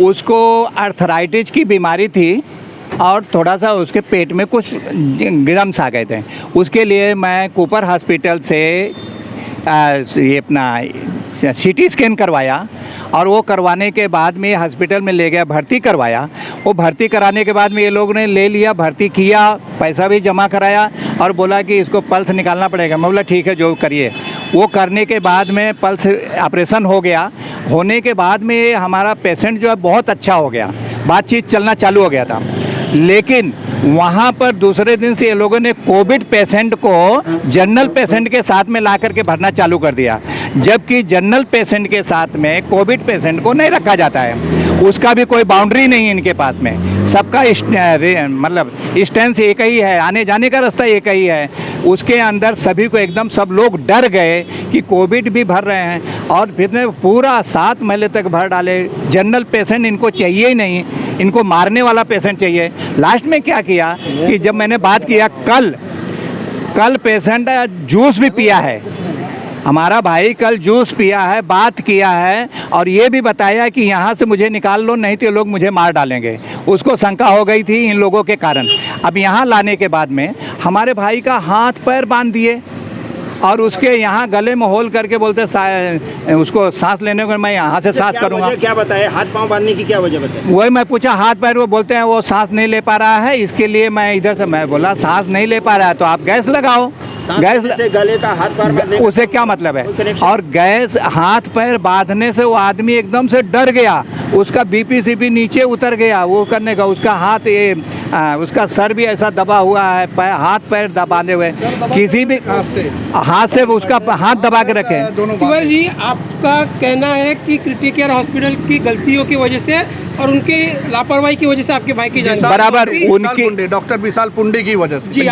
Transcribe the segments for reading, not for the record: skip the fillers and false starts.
उसको अर्थराइटिस की बीमारी थी और थोड़ा सा उसके पेट में कुछ ग्रम्स आ गए थे। उसके लिए मैं कूपर हॉस्पिटल से ये अपना सीटी स्कैन करवाया और वो करवाने के बाद में हॉस्पिटल में ले गया, भर्ती करवाया। वो भर्ती कराने के बाद में ये लोग ने ले लिया, भर्ती किया, पैसा भी जमा कराया और बोला कि इसको पल्स निकालना पड़ेगा। मैं बोला ठीक है, जो करिए। वो करने के बाद में पल्स ऑपरेशन हो गया। होने के बाद में हमारा पेशेंट जो है बहुत अच्छा हो गया, बातचीत चलना चालू हो गया था। लेकिन वहाँ पर दूसरे दिन से ये लोगों ने कोविड पेशेंट को जनरल पेशेंट के साथ में ला करके भरना चालू कर दिया, जबकि जनरल पेशेंट के साथ में कोविड पेशेंट को नहीं रखा जाता है। उसका भी कोई बाउंड्री नहीं है इनके पास में, सबका मतलब डिस्टेंस एक ही है, आने जाने का रास्ता एक ही है। उसके अंदर सभी को एकदम सब लोग डर गए कि कोविड भी भर रहे हैं और फिर पूरा 7 महीने तक भर डाले। जनरल पेशेंट इनको चाहिए ही नहीं, इनको मारने वाला पेशेंट चाहिए। लास्ट में क्या किया कि जब मैंने बात किया, कल पेशेंट जूस भी पिया है, हमारा भाई कल जूस पिया है, बात किया है और ये भी बताया कि यहाँ से मुझे निकाल लो, नहीं तो लोग मुझे मार डालेंगे। उसको शंका हो गई थी इन लोगों के कारण। अब यहाँ लाने के बाद में हमारे भाई का हाथ पैर बांध दिए और उसके यहाँ गले में होल करके बोलते उसको सांस लेने को मैं यहाँ से सांस करूँगा। क्या बताया, हाथ पाँव बांधने की क्या वजह बताई? वही मैं पूछा, हाथ पैर, वो बोलते हैं वो सांस नहीं ले पा रहा है, इसके लिए मैं इधर से, मैं बोला सांस नहीं ले पा रहा है तो आप गैस लगाओ। गैस से गले का हाथ पैर बांधने उसे क्या मतलब है? और गैस हाथ पैर बांधने से वो आदमी एकदम से डर गया, उसका बीपी सीपी नीचे उतर गया। वो करने का उसका हाथ उसका सर भी ऐसा दबा हुआ है, हाथ पैर बांधे हुए, किसी भी हाथ से उसका हाथ दबा के रखे। तिवारी जी, आपका कहना है कि क्रिटिकल हॉस्पिटल की गलतियों की वजह से और उनके लापरवाही की वजह से आपके भाई की जान बराबर उनकी डॉक्टर विशाल कुंडे की वजह से,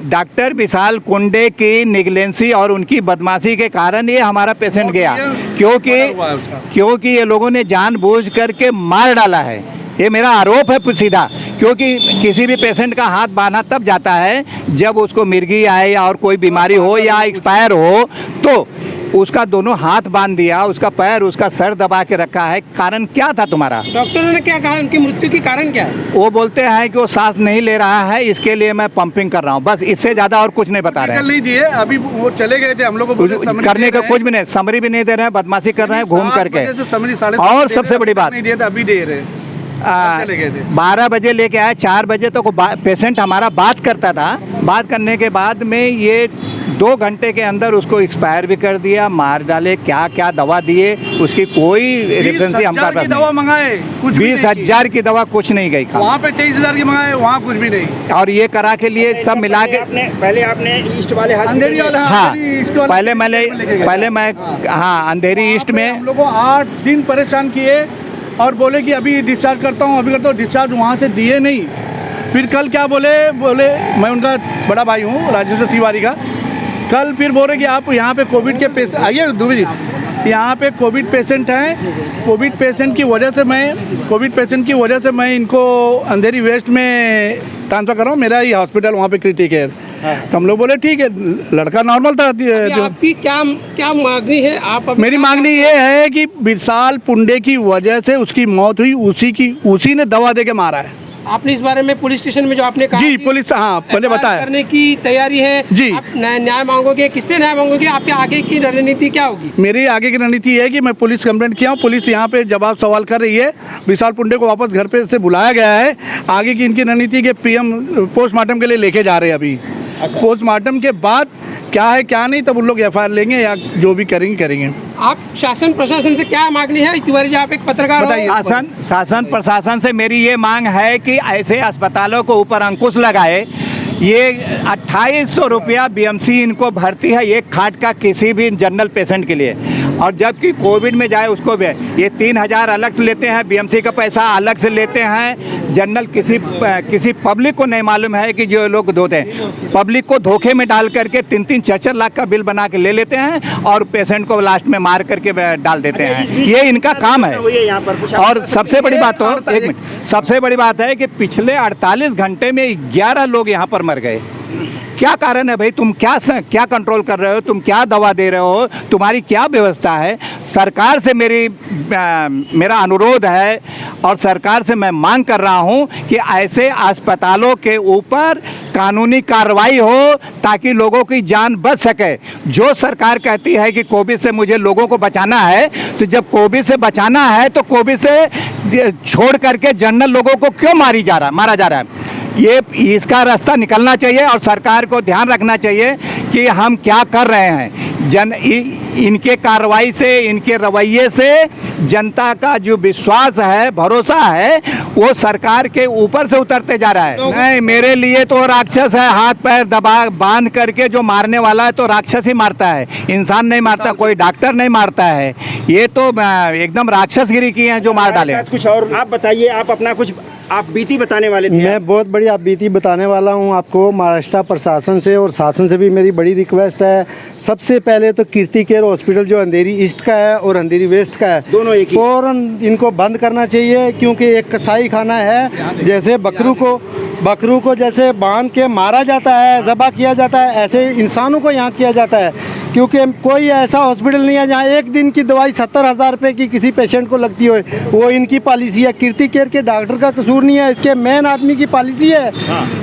डॉक्टर विशाल कुंडे की निगलेंसी और उनकी बदमाशी के कारण ये हमारा पेशेंट गया, क्योंकि ये लोगों ने जानबूझ करके मार डाला है। ये मेरा आरोप है सीधा, क्योंकि किसी भी पेशेंट का हाथ बांधा तब जाता है जब उसको मिर्गी आए या और कोई बीमारी हो या एक्सपायर हो, तो उसका दोनों हाथ बांध दिया, उसका पैर, उसका सर दबा के रखा है। कारण क्या था तुम्हारा? डॉक्टरों ने क्या कहा, उनकी मृत्यु के कारण क्या है? वो बोलते हैं कि वो सांस नहीं ले रहा है, इसके लिए मैं पंपिंग कर रहा हूँ, बस इससे ज्यादा और कुछ नहीं बता रहे हैं। नहीं दिए, अभी वो चले गए थे, हम लोग को करने का कुछ भी नहीं, समरी भी नहीं दे रहे हैं, बदमाशी कर रहे हैं घूम करके। और सबसे बड़ी बात, अभी दे रहे 12 बजे लेके आए, 4 बजे तक तो पेशेंट हमारा बात करता था। बात करने के बाद में ये 2 घंटे के अंदर उसको एक्सपायर भी कर दिया, मार डाले। क्या क्या दवा दिए उसकी कोई रेफरेंस हमारे पास नहीं। दवा मंगाए, 20,000 की दवा कुछ नहीं गई। वहाँ पे 23,000 की मंगाए, वहाँ कुछ भी नहीं। और ये करा के लिए सब मिला के पहले आपने ईस्ट वाले हाँ, पहले मैं हाँ अंधेरी ईस्ट में हम लोग को 8 दिन परेशान किए और बोले कि अभी डिस्चार्ज करता हूँ, अभी करता हूँ। डिस्चार्ज वहाँ से दिए नहीं। फिर कल क्या बोले, मैं उनका बड़ा भाई हूँ राजेश तिवारी का। कल फिर बोल रहे कि आप यहाँ पे कोविड के पेशेंट, आइए दुबे जी, यहाँ पे कोविड पेशेंट हैं, कोविड पेशेंट की वजह से मैं इनको अंधेरी वेस्ट में ट्रांसफ़र कर रहा हूँ, मेरा ही हॉस्पिटल वहाँ पे क्रिटिकल। तो हम लोग बोले ठीक है, लड़का नॉर्मल था। आपकी क्या मांगनी है? आप मेरी मांगनी ये है कि विशाल कुंडे की वजह से उसकी मौत हुई, उसी ने दवा दे के मारा है। आपने इस बारे में पुलिस स्टेशन में जो आपने कहा जी, पुलिस हाँ पहले बताया करने की तैयारी है जी। आप न्याय मांगोगे, किससे न्याय मांगोगे? आपके आगे की रणनीति क्या होगी? मेरी आगे की रणनीति है कि मैं पुलिस कंप्लेंट किया हूँ, पुलिस यहाँ पे जवाब सवाल कर रही है। विशाल कुंडे को वापस घर पे से बुलाया गया है। आगे की इनकी रणनीति के पीएम पोस्टमार्टम के लिए लेके जा रहे हैं। अभी पोस्टमार्टम के बाद क्या है क्या नहीं, तब उन लोग एफआईआर लेंगे या जो भी करेंगे। आप शासन प्रशासन से क्या मांगनी है? तिवारी जी, आप एक पत्रकार हो। शासन प्रशासन से मेरी ये मांग है कि ऐसे अस्पतालों को ऊपर अंकुश लगाए। ये 2800 रुपया बीएमसी इनको भर्ती है एक खाट का किसी भी जनरल पेशेंट के लिए, और जबकि कोविड में जाए उसको भी ये 3,000 अलग से लेते हैं, बीएमसी का पैसा अलग से लेते हैं। जनरल किसी पब्लिक को नहीं मालूम है कि जो लोग धोते हैं, पब्लिक को धोखे में डाल करके 3-3, 4-4 लाख का बिल बना के ले लेते हैं और पेशेंट को लास्ट में मार करके डाल देते हैं। ये इनका काम है। और सबसे बड़ी बात, तो 1 मिनट, सबसे बड़ी बात है कि पिछले 48 घंटे में 11 लोग यहाँ पर मर गए। क्या कारण है भाई? तुम क्या कंट्रोल कर रहे हो? तुम क्या दवा दे रहे हो? तुम्हारी क्या व्यवस्था है? सरकार से मेरा अनुरोध है और सरकार से मैं मांग कर रहा हूं कि ऐसे अस्पतालों के ऊपर कानूनी कार्रवाई हो ताकि लोगों की जान बच सके। जो सरकार कहती है कि कोविड से मुझे लोगों को बचाना है, तो जब कोविड से बचाना है तो कोविड से छोड़ करके जनरल लोगों को क्यों मारा जा रहा है? ये इसका रास्ता निकलना चाहिए और सरकार को ध्यान रखना चाहिए कि हम क्या कर रहे हैं। इनके कार्रवाई से, इनके रवैये से जनता का जो विश्वास है, भरोसा है, वो सरकार के ऊपर से उतरते जा रहा है। नहीं, मेरे लिए तो राक्षस है। हाथ पैर दबा बांध करके जो मारने वाला है तो राक्षस ही मारता है, इंसान नहीं मारता, कोई डॉक्टर नहीं मारता है। ये तो एकदम राक्षसगिरी की है जो मार डाले। कुछ और आप बताइए, आप अपना कुछ आप बीती बताने वाले थे। मैं बहुत बड़ी आप बीती बताने वाला हूं आपको। महाराष्ट्र प्रशासन से और शासन से भी मेरी बड़ी रिक्वेस्ट है। सबसे पहले तो कीर्ति केयर हॉस्पिटल जो अंधेरी ईस्ट का है और अंधेरी वेस्ट का है, दोनों एक ही, फौरन इनको बंद करना चाहिए, क्योंकि एक कसाई खाना है। जैसे बकरू को जैसे बांध के मारा जाता है, ज़बह किया जाता है, ऐसे इंसानों को यहाँ किया जाता है। क्योंकि कोई ऐसा हॉस्पिटल नहीं है जहाँ एक दिन की दवाई 70,000 रुपये की किसी पेशेंट को लगती हो। वो इनकी पॉलिसी है। कीर्ति केयर के डॉक्टर का कसूर नहीं है, इसके मेन आदमी की पॉलिसी है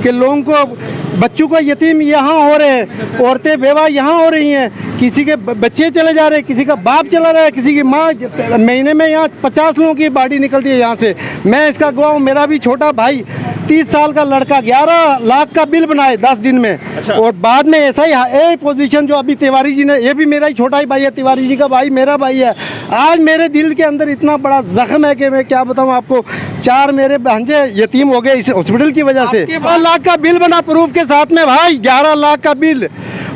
कि लोगों को, बच्चों को यतीम यहाँ हो रहे हैं, औरतें बेवा यहाँ हो रही हैं, किसी के बच्चे चले जा रहे हैं, किसी का बाप चला रहा है, किसी की माँ। महीने में यहाँ 50 लोगों की बॉडी निकलती है यहाँ से। मैं इसका गवाह हूँ। मेरा भी छोटा भाई 30 साल का लड़का 11 लाख का बिल बनाए 10 दिन में। अच्छा। और बाद में ऐसा ही पोजीशन जो अभी तिवारी जी ने, ये भी मेरा ही छोटा ही भाई है, तिवारी जी का भाई मेरा भाई है। आज मेरे दिल के अंदर इतना बड़ा जख्म है कि मैं क्या बताऊं आपको। 4 मेरे भांजे यतीम हो गए इस हॉस्पिटल की वजह से। 12 लाख का बिल बना प्रूफ के साथ में भाई, 11 लाख का बिल,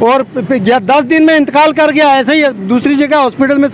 और 10 दिन में इंतकाल कर गया। ऐसे ही दूसरी जगह हॉस्पिटल में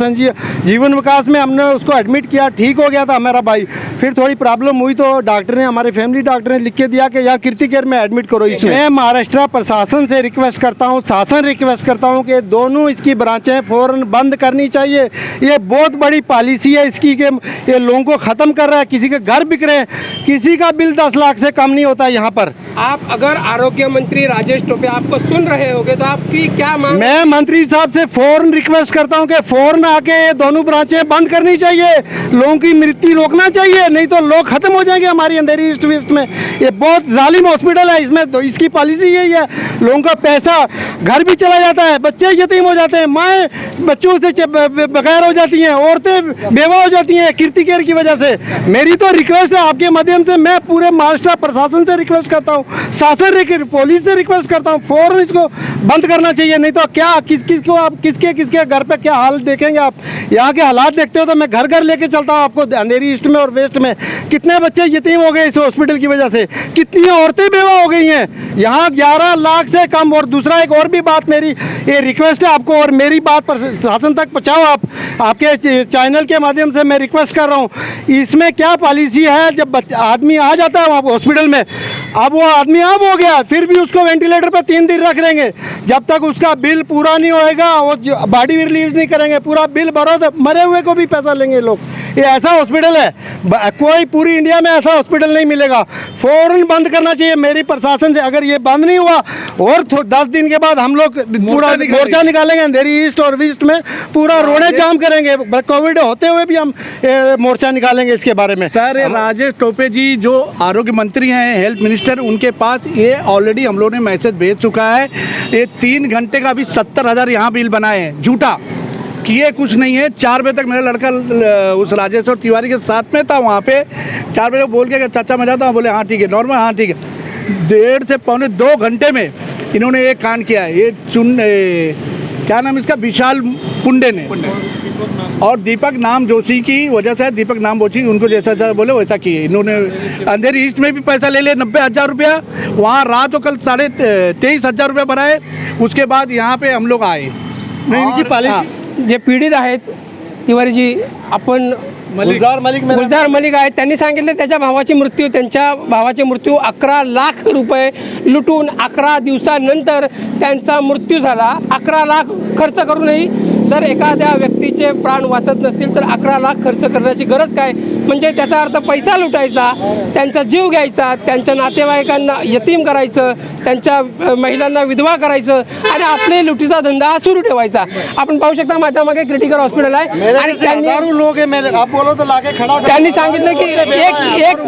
जीवन विकास में हमने उसको एडमिट किया, ठीक हो गया था मेरा भाई। फिर थोड़ी प्रॉब्लम हुई तो डॉक्टर ने, हमारे फैमिली डॉक्टर ने लिख के दिया कि यहाँ कीर्ति केयर में एडमिट करो। इसमें मैं महाराष्ट्र प्रशासन से रिक्वेस्ट करता हूँ, शासन रिक्वेस्ट करता हूँ कि दोनों इसकी ब्रांचें फ़ौरन बंद करनी चाहिए। ये बहुत बड़ी पॉलिसी है इसकी कि ये लोगों को ख़त्म कर रहा है। किसी के घर बिक रहे हैं, किसी का बिल 10 लाख से कम नहीं होता यहाँ पर। आप अगर आरोग्य मंत्री राजेश टोपे आपको सुन रहे होंगे तो आपकी क्या मांग? मैं मंत्री साहब से फौरन रिक्वेस्ट करता हूं कि फौरन आके ये दोनों ब्रांचें बंद करनी चाहिए। लोगों की मृत्यु रोकना चाहिए, नहीं तो लोग खत्म हो जाएंगे हमारी अंधेरी ईस्ट वेस्ट में। ये बहुत जालिम हॉस्पिटल है, इसमें तो इसकी पॉलिसी यही है। लोगों का पैसा, घर भी चला जाता है, बच्चे यतीम हो जाते हैं, माएँ बच्चों से बगैर हो जाती हैं, औरतें बेवा हो जाती हैं कीर्ति केयर की वजह से। मेरी तो रिक्वेस्ट है आपके माध्यम से, मैं पूरे महाराष्ट्र प्रशासन से रिक्वेस्ट करता हूँ, शासन पुलिस से रिक्वेस्ट करता हूँ, फौरन इसको बंद करना चाहिए। नहीं तो क्या किसको आप किसके घर पे क्या हाल देखेंगे आप? यहाँ के हालात देखते हो तो मैं घर घर लेके चलता हूँ आपको। अंधेरी ईस्ट में और वेस्ट में कितने बच्चे यतीम हो गए इस हॉस्पिटल की वजह से, कितनी औरतें बेवा हो गई हैं यहाँ। 11 लाख से कम। और दूसरा एक और भी बात, मेरी ये रिक्वेस्ट है आपको, और मेरी बात पर शासन तक पहुँचाओ आप, आपके चैनल के माध्यम से मैं रिक्वेस्ट कर रहा हूँ। इसमें क्या पॉलिसी है, जब आदमी आ जाता है हॉस्पिटल में, अब वो आदमी अब हो गया, फिर भी उसको वेंटिलेटर पर 3 दिन रख लेंगे। जब तक उसका बिल पूरा नहीं होएगा, वो बॉडी भी रिलीज नहीं करेंगे। पूरा बिल भरो तो मरे हुए को भी पैसा लेंगे लोग। ये ऐसा हॉस्पिटल है, कोई पूरी इंडिया में ऐसा हॉस्पिटल नहीं मिलेगा। फ़ौरन बंद करना चाहिए मेरी प्रशासन से। अगर ये बंद नहीं हुआ और 10 दिन के बाद हम लोग पूरा मोर्चा निकालेंगे अंधेरी ईस्ट और वेस्ट में, पूरा रोडे जाम करेंगे। कोविड होते हुए भी हम मोर्चा निकालेंगे इसके बारे में। सर, राजेश टोपे जी जो आरोग्य मंत्री हैं, हेल्थ मिनिस्टर, उनके पास ये ऑलरेडी हम लोगों ने मैसेज भेज चुका है। ये 3 घंटे का भी 70,000 यहाँ बिल बनाए हैं, झूठा, किए कुछ नहीं है। 4 बजे तक मेरा लड़का उस राजेश्वर तिवारी के साथ में था वहाँ पे। 4 बजे बोल के चाचा मैं जाता हूँ, बोले हाँ ठीक है, नॉर्मल, हाँ ठीक है। 1.5 से पौने 2 घंटे में इन्होंने एक कांड किया है। ये क्या नाम इसका, विशाल पुंडे ने और दीपक नाम जोशी की वजह से, दीपक नाम जोशी उनको जैसा बोले वैसा किए इन्होंने। अंधेरी ईस्ट में भी पैसा ले लिया 90,000 रुपया, वहाँ रात को कल 23,500 रुपया भराए। उसके बाद यहाँ पे हम लोग आए। नहीं, इनकी पॉलिसी जे पीडित आहेत तिवारीजी, आपण गुलजार मलिक आहेत, त्यांनी सांगितलं त्यांच्या भावाची मृत्यू 11 लाख रुपये लुटून 11 दिवसानंतर त्यांचा मृत्यू झाला। 11 लाख खर्च करूनही जर एखाद्या व्यक्तीचे प्राण वाचत नसतील तर 11 लाख खर्च करण्याची गरज काय? म्हणजे त्याचा अर्थ पैसा लुटायचा, त्यांचा जीव घ्यायचा, त्यांच्या नातेवाईकांना यतीम करायचं, त्यांच्या महिलांना विधवा करायचं आणि आपले लुटीचा धंदा हा सुरू ठेवायचा. आपण पाहू शकता माझ्या मागे क्रिटिकल हॉस्पिटल आहे आणि हजारों लोग हैं, मैं आप बोलो तो लाके खड़ा कर- त्यांनी सांगितलं की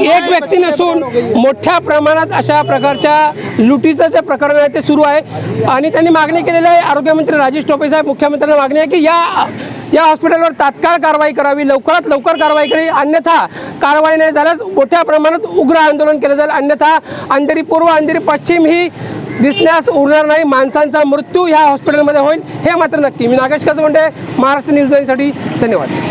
एक व्यक्ती नसून मोठ्या प्रमाणात अशा प्रकारच्या लुटीचं जे प्रकरण आहे ते सुरू आहे आणि त्यांनी मागणी केलेली आहे. आरोग्यमंत्री राजेश टोपे साहेब, मुख्यमंत्र्यांना मागणी आहे की या हॉस्पिटलवर तात्काळ कारवाई करावी, लवकरात लवकर कारवाई करावी, अन्यथा कारवाई नाही झाल्यास मोठ्या प्रमाणात उग्र आंदोलन केलं जाईल. अन्यथा अंधेरी पूर्व अंधेरी पश्चिम ही दिसण्यास उरणार नाही, माणसांचा मृत्यू ह्या हॉस्पिटलमध्ये होईल हे मात्र नक्की. मी नागेश कसवंडे, महाराष्ट्र न्यूज 9 साठी धन्यवाद.